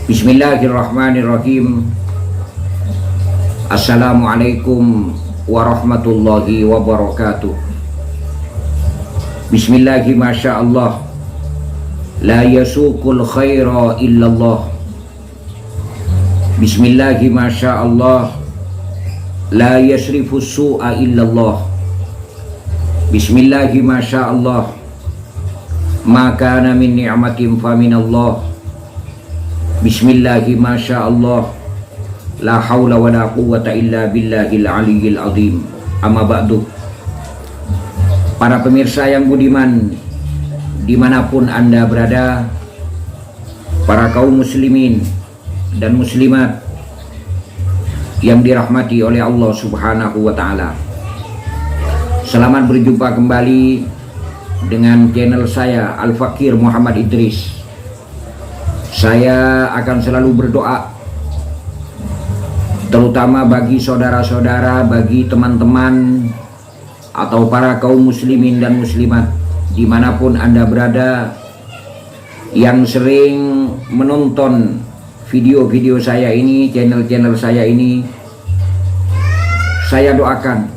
Bismillahirrahmanirrahim. Assalamualaikum warahmatullahi wabarakatuh. Bismillahi masyaallah. La yasuqul khaira illallah. Bismillahi masyaallah. La yasrifus su'a illallah. Bismillahi masyaallah. Ma kana min ni'matin fa minallah. Bismillahi masyaallah. La haula wa la quwwata illa billahil aliyyil azim. Amma ba'du. Para pemirsa yang budiman, dimanapun Anda berada, para kaum muslimin dan muslimat yang dirahmati oleh Allah subhanahu wa ta'ala, selamat berjumpa kembali dengan channel saya Al-Fakir Muhammad Idris. Saya akan selalu berdoa, terutama bagi saudara-saudara, bagi teman-teman atau para kaum muslimin dan muslimat dimanapun Anda berada, yang sering menonton video-video saya ini, channel-channel saya ini. Saya doakan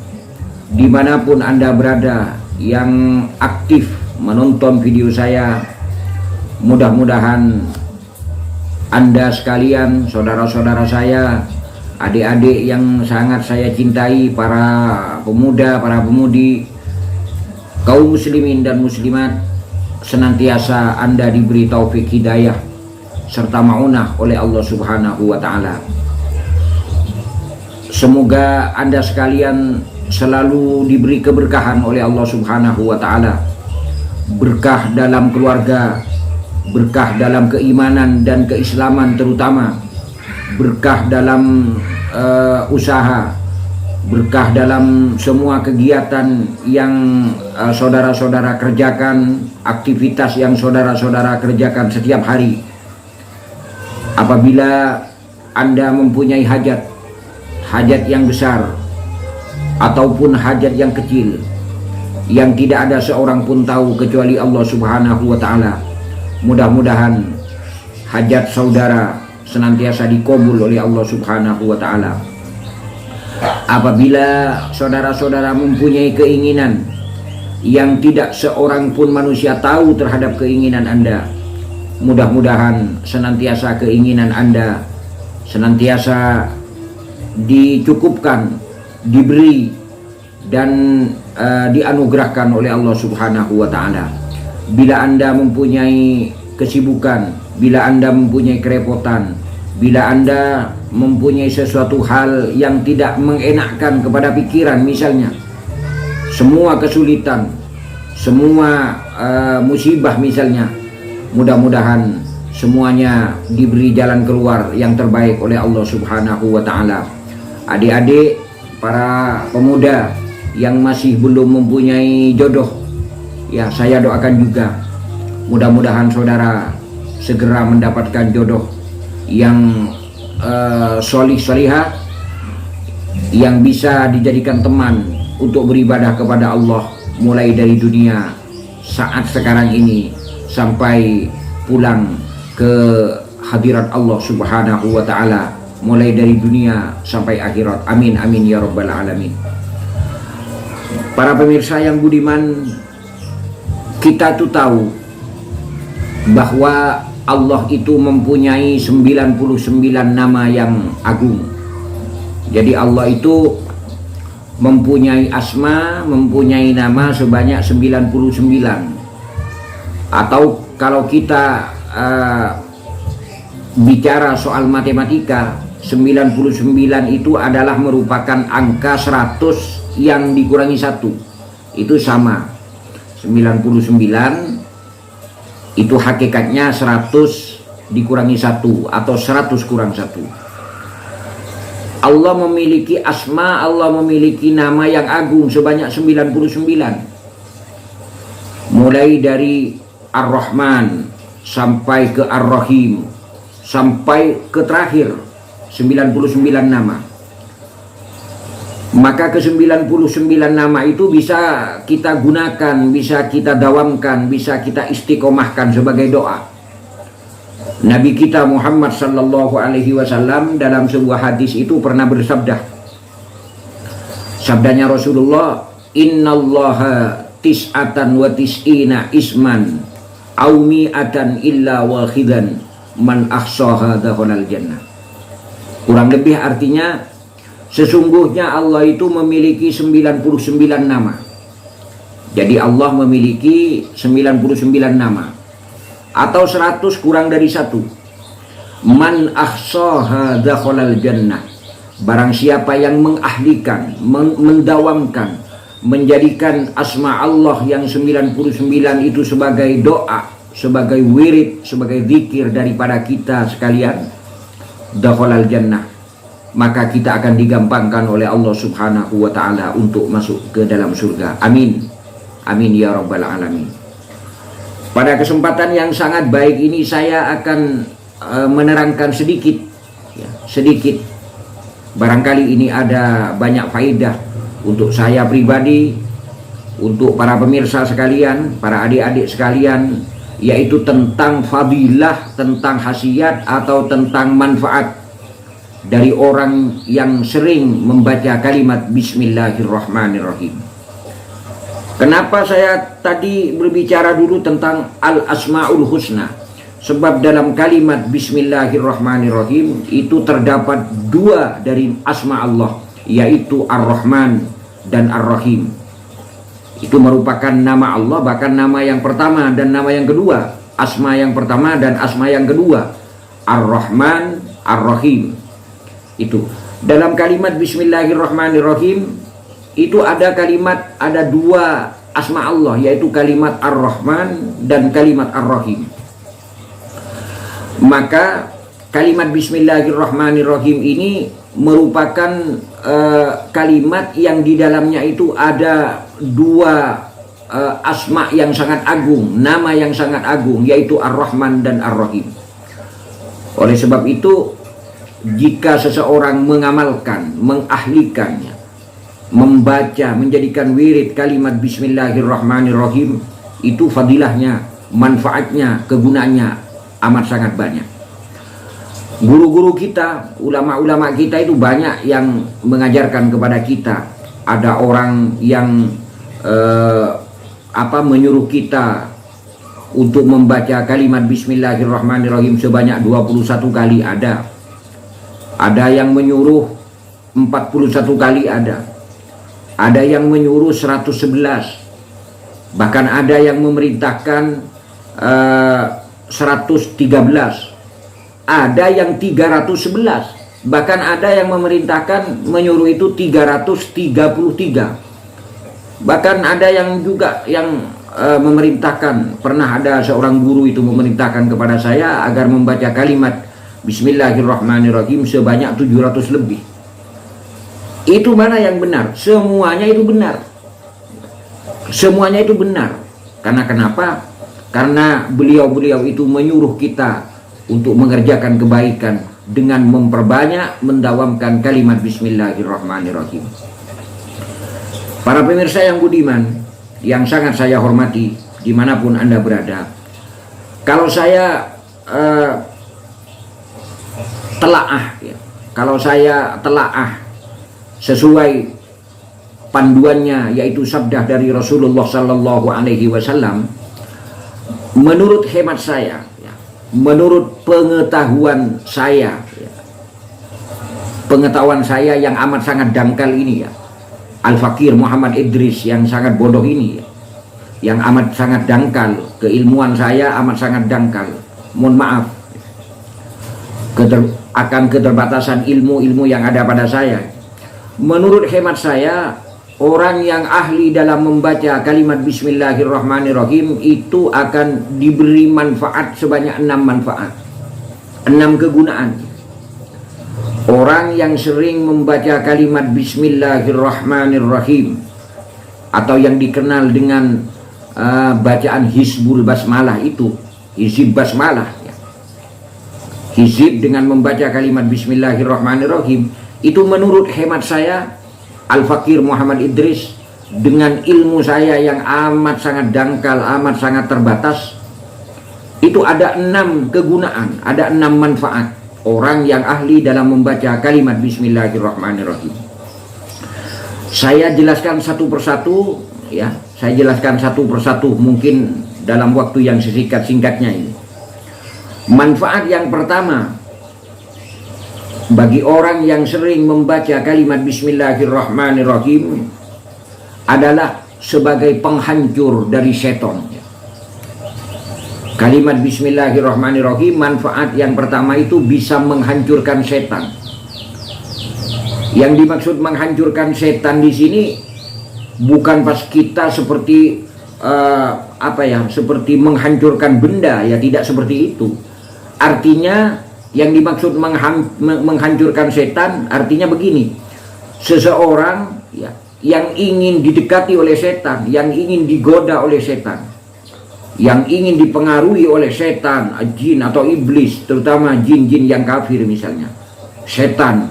dimanapun Anda berada yang aktif menonton video saya, mudah-mudahan Anda sekalian, saudara-saudara saya, adik-adik yang sangat saya cintai, para pemuda, para pemudi, kaum muslimin dan muslimat, senantiasa Anda diberi taufik hidayah serta ma'unah oleh Allah subhanahu wa ta'ala. Semoga Anda sekalian selalu diberi keberkahan oleh Allah subhanahu wa ta'ala, berkah dalam keluarga, berkah dalam keimanan dan keislaman, terutama berkah dalam usaha, berkah dalam semua kegiatan yang saudara-saudara kerjakan, aktivitas yang saudara-saudara kerjakan setiap hari. Apabila Anda mempunyai hajat yang besar ataupun hajat yang kecil yang tidak ada seorang pun tahu kecuali Allah subhanahu wa ta'ala, mudah-mudahan hajat saudara senantiasa dikabul oleh Allah subhanahu wa ta'ala. Apabila saudara-saudara mempunyai keinginan yang tidak seorang pun manusia tahu terhadap keinginan Anda, mudah-mudahan senantiasa keinginan Anda senantiasa dicukupkan, diberi dan dianugerahkan oleh Allah subhanahu wa ta'ala. Bila Anda mempunyai kesibukan, bila Anda mempunyai kerepotan, bila Anda mempunyai sesuatu hal yang tidak mengenakkan kepada pikiran, misalnya semua kesulitan, semua musibah misalnya, mudah-mudahan semuanya diberi jalan keluar yang terbaik oleh Allah subhanahu wa ta'ala. Adik-adik, para pemuda yang masih belum mempunyai jodoh, ya, saya doakan juga mudah-mudahan saudara segera mendapatkan jodoh yang solih-solihah, yang bisa dijadikan teman untuk beribadah kepada Allah mulai dari dunia saat sekarang ini sampai pulang ke hadirat Allah subhanahu wa ta'ala, mulai dari dunia sampai akhirat. Amin amin ya rabbal alamin. Para pemirsa yang budiman, kita tuh tahu bahwa Allah itu mempunyai 99 nama yang agung. Jadi Allah itu mempunyai asma, mempunyai nama sebanyak 99. Atau kalau kita bicara soal matematika, 99 itu adalah merupakan angka 100 yang dikurangi 1. Itu sama. 99 itu hakikatnya 100 dikurangi 1 atau 100 kurang 1. Allah memiliki asma, Allah memiliki nama yang agung sebanyak 99. Mulai dari Ar-Rahman sampai ke Ar-Rahim, sampai ke terakhir 99 nama. Maka ke-99 nama itu bisa kita gunakan, bisa kita dawamkan, bisa kita istiqomahkan sebagai doa. Nabi kita Muhammad sallallahu alaihi wasallam dalam sebuah hadis itu pernah bersabda. Sabdanya Rasulullah, "Innallaha tis'atan wa tis'ina isman au mi'atan illa wahidan man ahsaha dakhalal jannah." Kurang lebih artinya, sesungguhnya Allah itu memiliki 99 nama. Jadi Allah memiliki 99 nama. Atau 100 kurang dari 1. Man ahsaha dakhalal jannah. Barang siapa yang mengahlikan, mendawamkan, menjadikan asma Allah yang 99 itu sebagai doa, sebagai wirid, sebagai zikir daripada kita sekalian, dakhalal jannah, maka kita akan digampangkan oleh Allah Subhanahu wa taala untuk masuk ke dalam surga. Amin. Amin ya rabbal alamin. Pada kesempatan yang sangat baik ini saya akan menerangkan sedikit, sedikit. Barangkali ini ada banyak faedah untuk saya pribadi, untuk para pemirsa sekalian, para adik-adik sekalian, yaitu tentang fadilah, tentang khasiat atau tentang manfaat dari orang yang sering membaca kalimat Bismillahirrahmanirrahim. Kenapa saya tadi berbicara dulu tentang Al-Asma'ul Husna? Sebab dalam kalimat Bismillahirrahmanirrahim itu terdapat 2 dari asma Allah, yaitu Ar-Rahman dan Ar-Rahim. Itu merupakan nama Allah, bahkan nama yang pertama dan nama yang kedua. Asma yang pertama dan asma yang kedua, Ar-Rahman, Ar-Rahim. Itu dalam kalimat Bismillahirrahmanirrahim itu ada kalimat, ada 2 asma Allah, yaitu kalimat Ar-Rahman dan kalimat Ar-Rahim. Maka kalimat Bismillahirrahmanirrahim ini merupakan kalimat yang di dalamnya itu ada 2 asma yang sangat agung, nama yang sangat agung, yaitu Ar-Rahman dan Ar-Rahim. Oleh sebab itu, jika seseorang mengamalkan, mengahlikannya, membaca, menjadikan wirid kalimat Bismillahirrahmanirrahim, itu fadilahnya, manfaatnya, kegunaannya amat sangat banyak. Guru-guru kita, ulama-ulama kita itu banyak yang mengajarkan kepada kita. Ada orang yang menyuruh kita untuk membaca kalimat Bismillahirrahmanirrahim sebanyak 21 kali ada. Ada yang menyuruh 41 kali ada. Ada yang menyuruh 111. Bahkan ada yang memerintahkan 113. Ada yang 311. Bahkan ada yang memerintahkan menyuruh itu 333. Bahkan ada yang juga yang memerintahkan, pernah ada seorang guru itu memerintahkan kepada saya agar membaca kalimat Bismillahirrahmanirrahim sebanyak 700 lebih. Itu mana yang benar? Semuanya itu benar. Semuanya itu benar. Karena kenapa? Karena beliau-beliau itu menyuruh kita untuk mengerjakan kebaikan dengan memperbanyak, mendawamkan kalimat Bismillahirrahmanirrahim. Para pemirsa yang budiman, yang sangat saya hormati, dimanapun Anda berada, kalau saya kalau saya telaah sesuai panduannya, yaitu sabda dari Rasulullah Sallallahu Alaihi Wasallam, menurut hemat saya, menurut pengetahuan saya, pengetahuan saya yang amat sangat dangkal ini, Al-Fakir Muhammad Idris yang sangat bodoh ini, yang amat sangat dangkal, keilmuan saya amat sangat dangkal, mohon maaf akan keterbatasan ilmu-ilmu yang ada pada saya. Menurut hemat saya, orang yang ahli dalam membaca kalimat Bismillahirrahmanirrahim itu akan diberi manfaat sebanyak 6 manfaat, 6 kegunaan. Orang yang sering membaca kalimat Bismillahirrahmanirrahim, atau yang dikenal dengan bacaan Hizbul Basmalah, itu Hizib Basmalah, Hizib dengan membaca kalimat Bismillahirrahmanirrahim, itu menurut hemat saya, Al-Fakir Muhammad Idris, dengan ilmu saya yang amat sangat dangkal, amat sangat terbatas, itu itu ada 6 kegunaan, ada 6 manfaat orang yang ahli dalam membaca kalimat Bismillahirrahmanirrahim. Saya jelaskan satu persatu, ya. Saya jelaskan satu persatu mungkin dalam waktu yang singkat-singkatnya ini. Manfaat yang pertama bagi orang yang sering membaca kalimat Bismillahirrahmanirrahim adalah sebagai penghancur dari setan. Kalimat Bismillahirrahmanirrahim, manfaat yang pertama itu bisa menghancurkan setan. Yang dimaksud menghancurkan setan di sini bukan pas kita seperti seperti menghancurkan benda, ya, tidak seperti itu. Artinya yang dimaksud menghancurkan setan artinya begini. Seseorang, ya, yang ingin didekati oleh setan, yang ingin digoda oleh setan, yang ingin dipengaruhi oleh setan, jin atau iblis, terutama jin-jin yang kafir misalnya. Setan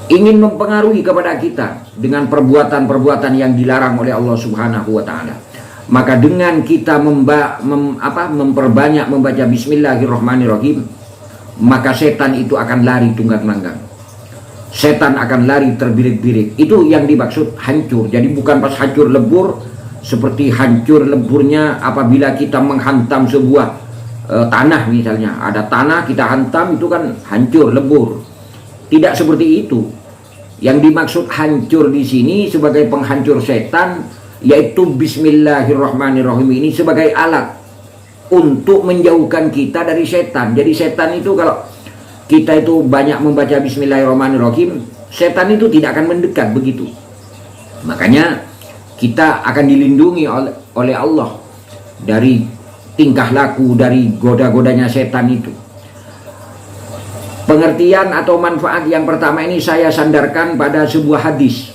ingin mempengaruhi kepada kita dengan perbuatan-perbuatan yang dilarang oleh Allah Subhanahu wa taala. Maka dengan kita memperbanyak membaca Bismillahirrahmanirrahim, maka setan itu akan lari tunggang langgang. Setan akan lari terbirik-birik. Itu yang dimaksud hancur. Jadi bukan pas hancur lebur seperti hancur leburnya apabila kita menghantam sebuah tanah misalnya. Ada tanah kita hantam, itu kan hancur lebur. Tidak seperti itu. Yang dimaksud hancur di sini sebagai penghancur setan, yaitu Bismillahirrahmanirrahim ini sebagai alat untuk menjauhkan kita dari setan. Jadi setan itu, kalau kita itu banyak membaca Bismillahirrahmanirrahim, setan itu tidak akan mendekat begitu. Makanya kita akan dilindungi oleh Allah dari tingkah laku, dari goda-godanya setan itu. Pengertian atau manfaat yang pertama ini saya sandarkan pada sebuah hadis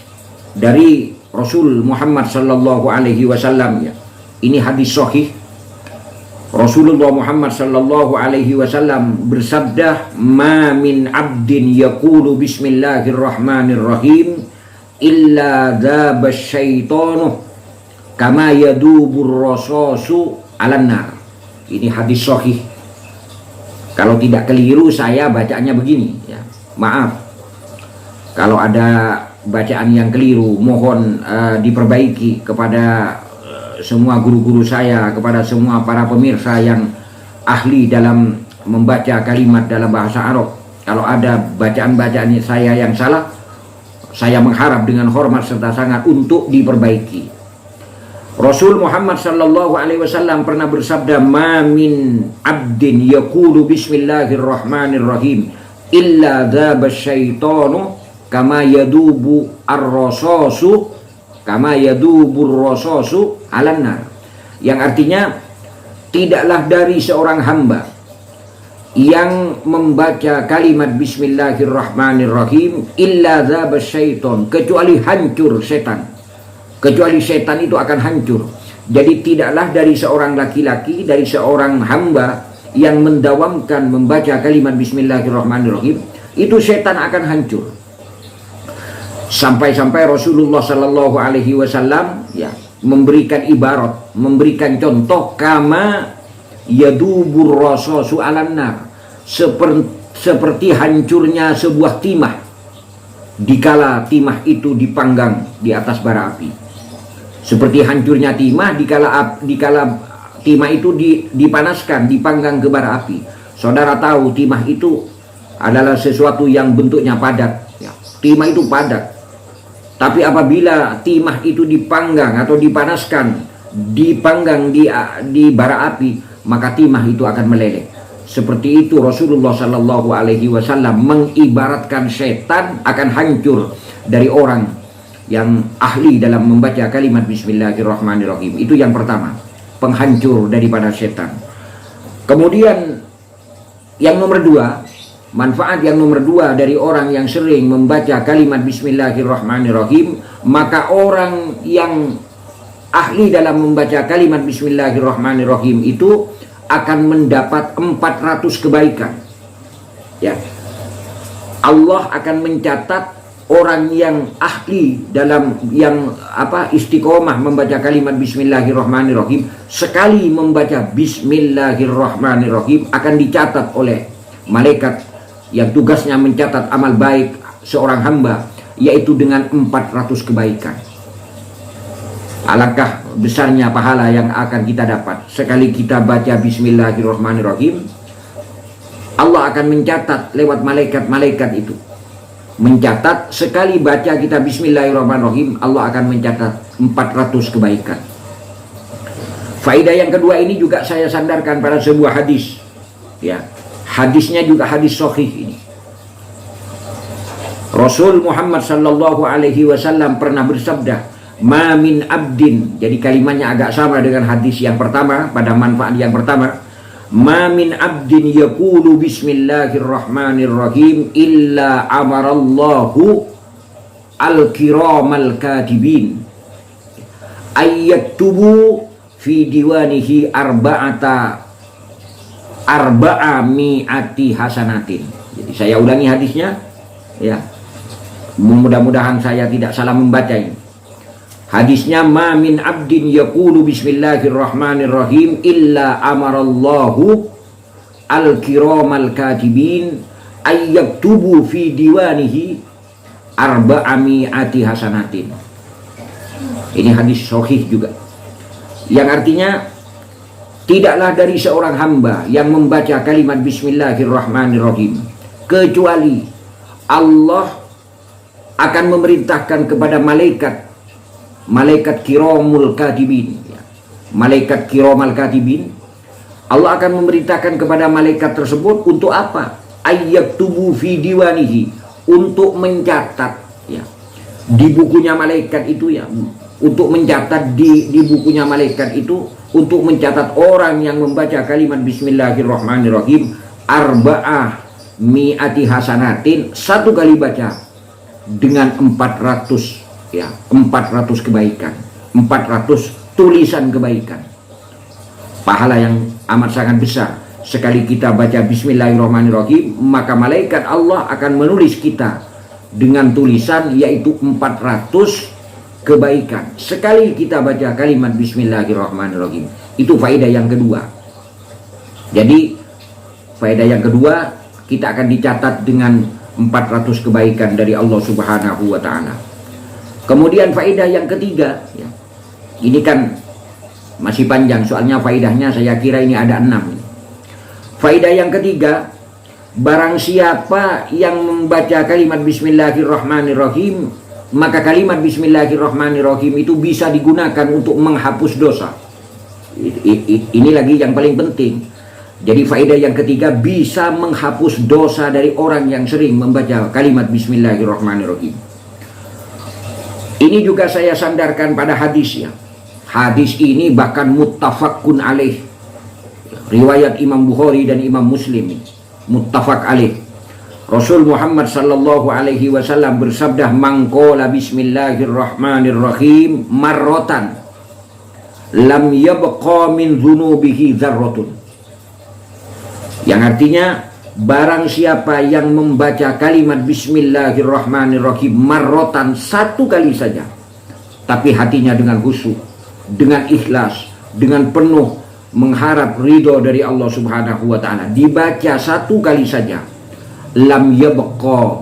dari Rasul Muhammad sallallahu alaihi wasallam, ya. Ini hadis sahih. Rasulullah Muhammad sallallahu alaihi wasallam bersabda, "Ma min 'abdin yaqulu bismillahirrahmanirrahim illa dzaba syaitanu kama yadubur rasasu 'alan nar." Ini hadis sahih. Kalau tidak keliru saya bacaannya begini, ya. Maaf kalau ada bacaan yang keliru, mohon diperbaiki kepada semua guru-guru saya, kepada semua para pemirsa yang ahli dalam membaca kalimat dalam bahasa Arab. Kalau ada bacaan-bacaan saya yang salah, saya mengharap dengan hormat serta sangat untuk diperbaiki. Rasul Muhammad sallallahu alaihi wasallam pernah bersabda, "Ma min 'abdin yaqulu bismillahirrahmanirrahim illa dzaba syaitanu kama yadubu ar-rasasu kama yadubur rasasu 'alan nar." Yang artinya, tidaklah dari seorang hamba yang membaca kalimat bismillahirrahmanirrahim illa dzaba syaitan, kecuali hancur setan. Kecuali setan itu akan hancur. Jadi tidaklah dari seorang laki-laki, dari seorang hamba yang mendawamkan membaca kalimat bismillahirrahmanirrahim, itu setan akan hancur. Sampai-sampai Rasulullah sallallahu alaihi wasallam, ya, memberikan ibarat, memberikan contoh, kama yadubur rasasu 'alan nar, seperti hancurnya sebuah timah dikala timah itu dipanggang di atas bara api. Seperti hancurnya timah dikala timah itu dipanaskan, dipanggang ke bara api. Saudara tahu timah itu adalah sesuatu yang bentuknya padat, ya. Timah itu padat. Tapi apabila timah itu dipanggang atau dipanaskan, dipanggang di bara api, maka timah itu akan meleleh. Seperti itu Rasulullah Sallallahu Alaihi Wasallam mengibaratkan setan akan hancur dari orang yang ahli dalam membaca kalimat bismillahirrahmanirrahim. Itu yang pertama, penghancur daripada setan. Kemudian yang nomor dua, manfaat yang nomor dua dari orang yang sering membaca kalimat bismillahirrahmanirrahim, maka orang yang ahli dalam membaca kalimat bismillahirrahmanirrahim itu akan mendapat 400 kebaikan, ya. Allah akan mencatat orang yang ahli dalam yang istiqomah membaca kalimat bismillahirrahmanirrahim, sekali membaca bismillahirrahmanirrahim akan dicatat oleh malaikat yang tugasnya mencatat amal baik seorang hamba, yaitu dengan 400 kebaikan. Alangkah besarnya pahala yang akan kita dapat sekali kita baca bismillahirrahmanirrahim. Allah akan mencatat lewat malaikat-malaikat itu, mencatat sekali baca kita bismillahirrahmanirrahim, Allah akan mencatat 400 kebaikan. Faedah yang kedua ini juga saya sandarkan pada sebuah hadis, ya. Hadisnya juga hadis sahih ini. Rasul Muhammad sallallahu alaihi wasallam pernah bersabda, "Ma min abdin." Jadi kalimatnya agak sama dengan hadis yang pertama pada manfaat yang pertama. "Ma min abdin yaqulu bismillahirrahmanirrahim illa amarallahu al-kiramal katibin ayyaktubu fi diwanihi arba'a mi'ati hasanatin." Jadi saya ulangi hadisnya, ya. Mudah-mudahan saya tidak salah membaca ini. Hadisnya, "Ma min abdin yaqulu bismillahirrahmanirrahim illa amarallahu al-kiramal katibin ayyaktubu fi diwanihi arba'a mi'ati hasanatin." Ini hadis sahih juga, yang artinya tidaklah dari seorang hamba yang membaca kalimat bismillahirrahmanirrahim kecuali Allah akan memerintahkan kepada malaikat kiramul katibin, ya. Malaikat kiramal katibin, Allah akan memerintahkan kepada malaikat tersebut untuk apa? Ayyaktubu fi diwanihi, untuk mencatat, ya, di bukunya malaikat itu, ya, untuk mencatat di bukunya malaikat itu, untuk mencatat orang yang membaca kalimat bismillahirrahmanirrahim arba'ah mi'ati hasanatin, satu kali baca dengan 400, ya, 400 kebaikan, 400 tulisan kebaikan. Pahala yang amat sangat besar. Sekali kita baca bismillahirrahmanirrahim, maka malaikat Allah akan menulis kita dengan tulisan yaitu 400 kebaikan sekali kita baca kalimat bismillahirrahmanirrahim. Itu faedah yang kedua. Jadi faedah yang kedua, kita akan dicatat dengan 400 kebaikan dari Allah Subhanahu wa ta'ala. Kemudian faedah yang ketiga, ya, ini kan masih panjang soalnya faedahnya, saya kira ini ada 6. Faedah yang ketiga, barang siapa yang membaca kalimat bismillahirrahmanirrahim, maka kalimat bismillahirrahmanirrahim itu bisa digunakan untuk menghapus dosa. Ini lagi yang paling penting. Jadi faedah yang ketiga, bisa menghapus dosa dari orang yang sering membaca kalimat bismillahirrahmanirrahim. Ini juga saya sandarkan pada hadis, ya. Hadis ini bahkan muttafaqun alaih. Riwayat Imam Bukhari dan Imam Muslim, muttafaq alaih. Rasul Muhammad sallallahu alaihi wasallam bersabda, "Man qala bismillahirrahmanirrahim marratan lam yabqa min dzunubihi dzarratun." Yang artinya, barang siapa yang membaca kalimat bismillahirrahmanirrahim marratan, satu kali saja, tapi hatinya dengan khusyuk, dengan ikhlas, dengan penuh mengharap ridho dari Allah Subhanahu wa ta'ala, dibaca satu kali saja, lam yabqa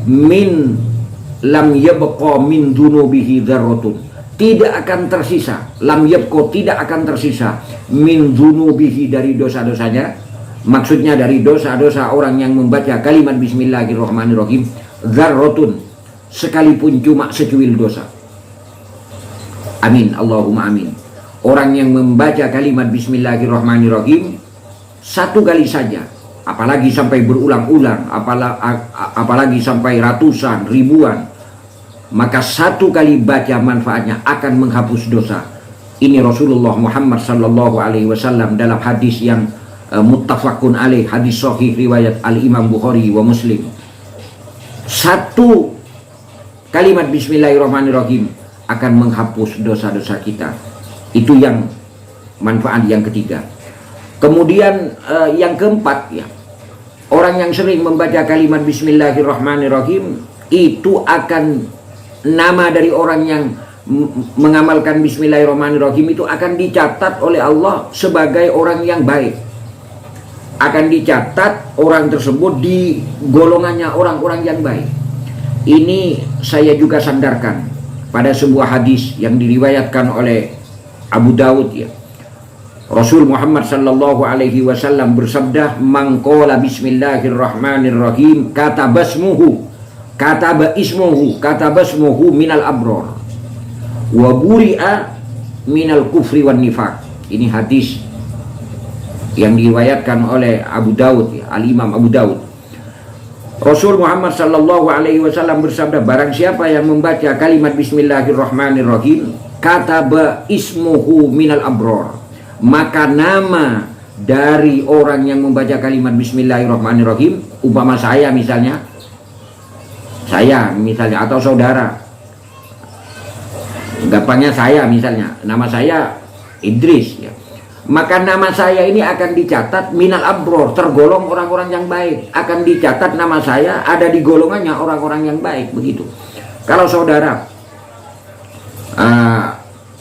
min dzunubihi dzarratun, tidak akan tersisa, lam yabqa, tidak akan tersisa, min dzunubihi, dari dosa-dosanya, maksudnya dari dosa-dosa orang yang membaca kalimat bismillahirrahmanirrahim, dzarratun, sekalipun cuma secuil dosa. Amin, Allahumma amin. Orang yang membaca kalimat bismillahirrahmanirrahim satu kali saja, apalagi sampai berulang-ulang, apalagi sampai ratusan, ribuan, maka satu kali baca manfaatnya akan menghapus dosa. Ini Rasulullah Muhammad sallallahu alaihi wasallam dalam hadis yang muttafaqun alaih, hadis sahih riwayat Al-Imam Bukhari wa Muslim. Satu kalimat bismillahirrahmanirrahim akan menghapus dosa-dosa kita. Itu yang manfaat yang ketiga. Kemudian yang keempat, ya, orang yang sering membaca kalimat bismillahirrahmanirrahim, itu akan nama dari orang yang mengamalkan bismillahirrahmanirrahim itu akan dicatat oleh Allah sebagai orang yang baik. Akan dicatat orang tersebut di golongannya orang-orang yang baik. Ini saya juga sandarkan pada sebuah hadis yang diriwayatkan oleh Abu Dawud ya. Rasul Muhammad sallallahu alaihi wasallam bersabda, "Man qala bismillahirrahmanirrahim katabasmuhu minal abror wa buri'a minal kufri wan nifaq." Ini hadis yang diriwayatkan oleh Abu Dawud ya, Al-Imam Abu Dawud. Rasul Muhammad sallallahu alaihi wasallam bersabda, barang siapa yang membaca kalimat bismillahirrahmanirrahim kataba ismuhu minal abror, maka nama dari orang yang membaca kalimat bismillahirrahmanirrahim, umpama saya misalnya atau saudara, gampangnya saya misalnya, nama saya Idris ya, maka nama saya ini akan dicatat minal abror, tergolong orang-orang yang baik. Akan dicatat nama saya ada di golongannya orang-orang yang baik, begitu. Kalau saudara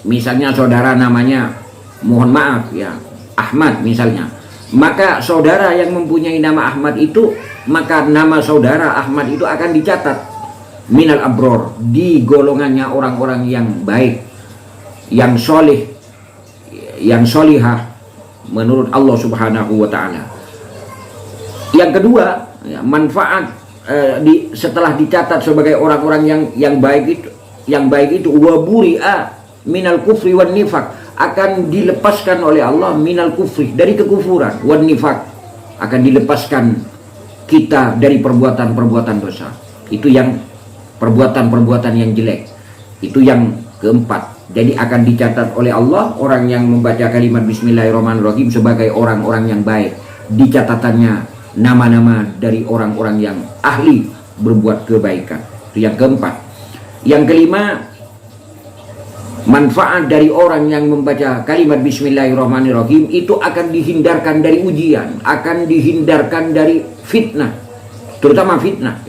misalnya saudara namanya, mohon maaf ya, Ahmad misalnya, maka saudara yang mempunyai nama Ahmad itu, maka nama saudara Ahmad itu akan dicatat minal abror, di golongannya orang-orang yang baik, yang solih, yang solihah menurut Allah Subhanahu wa ta'ala. Yang kedua ya, manfaat setelah dicatat sebagai orang-orang yang baik itu waburi'a minal kufri wan nifaq, akan dilepaskan oleh Allah minal kufri, dari kekufuran, wan nifaq, akan dilepaskan kita dari perbuatan-perbuatan dosa. Itu yang perbuatan-perbuatan yang jelek. Itu yang keempat. Jadi akan dicatat oleh Allah orang yang membaca kalimat bismillahirrahmanirrahim sebagai orang-orang yang baik. Di catatannya nama-nama dari orang-orang yang ahli berbuat kebaikan. Itu yang keempat. Yang kelima, manfaat dari orang yang membaca kalimat bismillahirrahmanirrahim itu akan dihindarkan dari ujian, akan dihindarkan dari fitnah, terutama fitnah.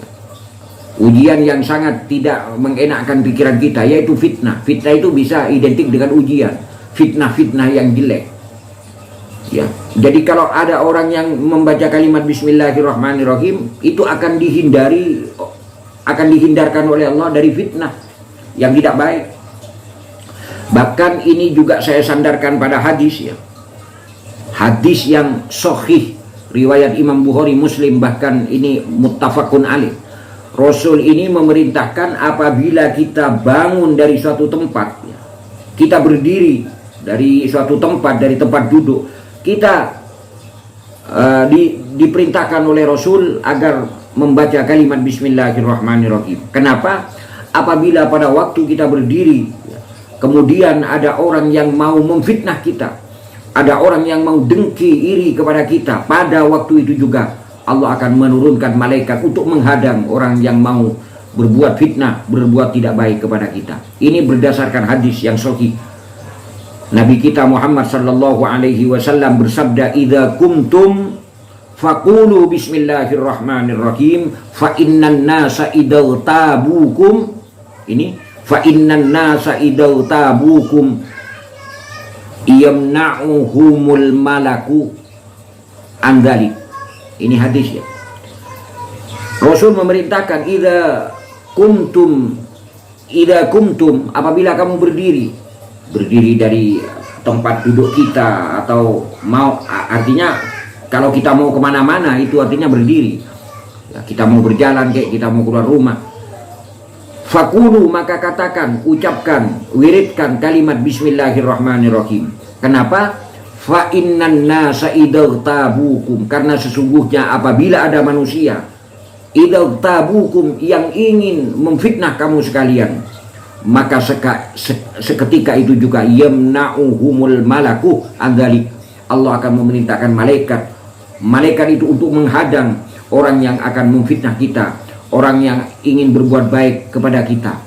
Ujian yang sangat tidak mengenakkan pikiran kita, yaitu fitnah. Fitnah itu bisa identik dengan ujian, fitnah-fitnah yang jelek. Ya, jadi kalau ada orang yang membaca kalimat bismillahirrahmanirrahim, itu akan dihindarkan oleh Allah dari fitnah yang tidak baik. Bahkan ini juga saya sandarkan pada hadis ya. Hadis yang sahih riwayat Imam Bukhari, Muslim, bahkan ini muttafaqun alaih. Rasul ini memerintahkan apabila kita bangun dari suatu tempat, kita berdiri dari suatu tempat, dari tempat duduk, kita diperintahkan oleh Rasul agar membaca kalimat bismillahirrahmanirrahim. Kenapa? Apabila pada waktu kita berdiri, kemudian ada orang yang mau memfitnah kita, ada orang yang mau dengki, iri kepada kita, pada waktu itu juga Allah akan menurunkan malaikat untuk menghadang orang yang mau berbuat fitnah, berbuat tidak baik kepada kita. Ini berdasarkan hadis yang sahih. Nabi kita Muhammad sallallahu alaihi wasallam bersabda, "Idza kumtum faqulu bismillahirrahmanirrahim fa innan nasa idza tabukum." Ini fa innan nasa idza tabukum yamna'uhumul malaku andalik. Ini hadis ya. Rasul memerintahkan idza kumtum, apabila kamu berdiri dari tempat duduk kita, atau mau, artinya kalau kita mau kemana-mana itu artinya berdiri ya, kita mau berjalan, kayak kita mau keluar rumah, fakulu, maka katakan, ucapkan, wiridkan kalimat bismillahirrahmanirrahim. Kenapa? Fa innan nasa idagtabukum, karena sesungguhnya apabila ada manusia idagtabukum yang ingin memfitnah kamu sekalian, maka seketika itu juga yamna'uhumul malaku andalik, Allah akan memerintahkan malaikat itu untuk menghadang orang yang akan memfitnah kita, orang yang ingin berbuat baik kepada kita.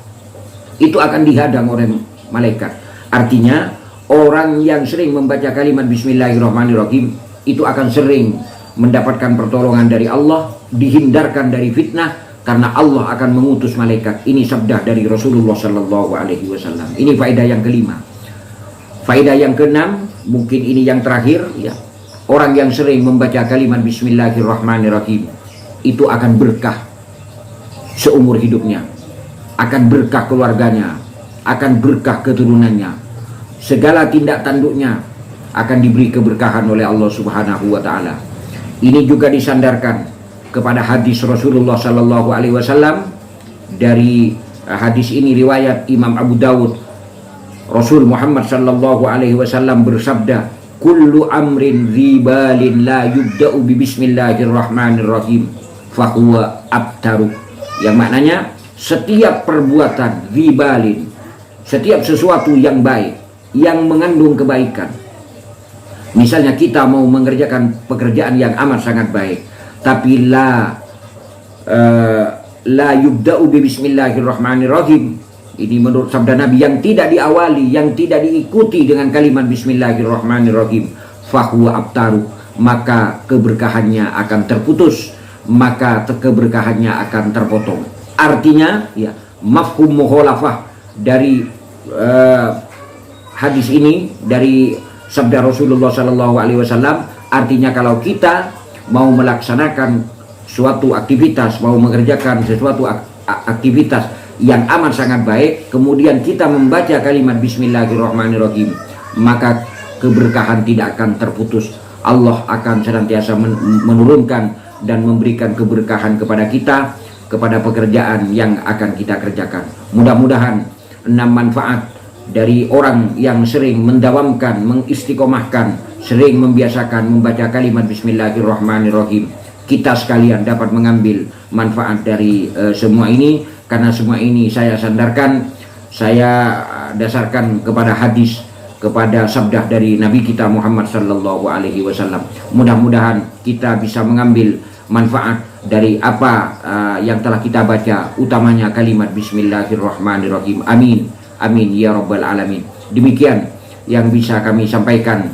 Itu akan dihadang oleh malaikat. Artinya orang yang sering membaca kalimat bismillahirrahmanirrahim itu akan sering mendapatkan pertolongan dari Allah, dihindarkan dari fitnah, karena Allah akan mengutus malaikat. Ini sabda dari Rasulullah Sallallahu Alaihi Wasallam. Ini faedah yang kelima. Faedah yang keenam, mungkin ini yang terakhir, ya. Orang yang sering membaca kalimat Bismillahirrahmanirrahim itu akan berkah seumur hidupnya, akan berkah keluarganya, akan berkah keturunannya, segala tindak tanduknya akan diberi keberkahan oleh Allah Subhanahu wa Ta'ala. Ini juga disandarkan kepada hadis Rasulullah Sallallahu Alaihi Wasallam. Dari hadis ini riwayat Imam Abu Dawud, Rasul Muhammad Sallallahu Alaihi Wasallam bersabda, kullu amrin ribalin la yubda'u bi bismillahirrahmanirrahim fahuwa abtaru. Yang maknanya setiap perbuatan ribalin, setiap sesuatu yang baik, yang mengandung kebaikan. Misalnya kita mau mengerjakan pekerjaan yang amat sangat baik, tapi la yubda'u bi bismillahirrahmanirrahim. Ini menurut sabda Nabi, yang tidak diawali, yang tidak diikuti dengan kalimat Bismillahirrahmanirrahim, fahuwa abtaru, maka keberkahannya akan terputus, maka keberkahannya akan terpotong. Artinya, ya, mafhum mukhalafah dari hadis ini, dari sabda Rasulullah Sallallahu Alaihi Wasallam, artinya kalau kita mau melaksanakan suatu aktivitas, mau mengerjakan sesuatu aktivitas yang amat sangat baik, kemudian kita membaca kalimat Bismillahirrahmanirrahim, maka keberkahan tidak akan terputus. Allah akan senantiasa menurunkan dan memberikan keberkahan kepada kita, kepada pekerjaan yang akan kita kerjakan. Mudah-mudahan 6 manfaat dari orang yang sering mendawamkan, mengistiqomahkan, sering membiasakan membaca kalimat Bismillahirrahmanirrahim, kita sekalian dapat mengambil manfaat dari semua ini. Karena semua ini saya sandarkan, saya dasarkan kepada hadis, kepada sabda dari Nabi kita Muhammad Sallallahu Alaihi Wasallam. Mudah-mudahan kita bisa mengambil manfaat dari apa yang telah kita baca, utamanya kalimat Bismillahirrahmanirrahim. Amin, amin ya rabbal alamin. Demikian yang bisa kami sampaikan,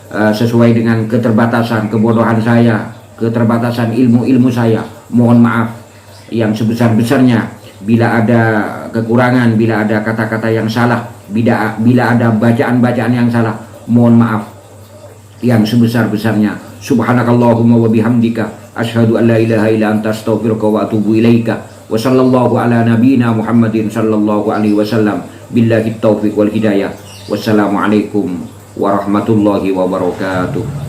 sesuai dengan keterbatasan, kebodohan saya, keterbatasan ilmu saya. Mohon maaf yang sebesar-besarnya bila ada kekurangan, bila ada kata-kata yang salah, bila ada bacaan-bacaan yang salah. Mohon maaf yang sebesar-besarnya. Subhanakallahumma wa bihamdika asyhadu an la ilaha illa anta astaghfiruka wa atubu ilaika. Wa sallallahu ala nabiyyina Muhammadin sallallahu alaihi wasallam. Billahi taufiq wal hidayah. Wassalamualaikum warahmatullahi wabarakatuh.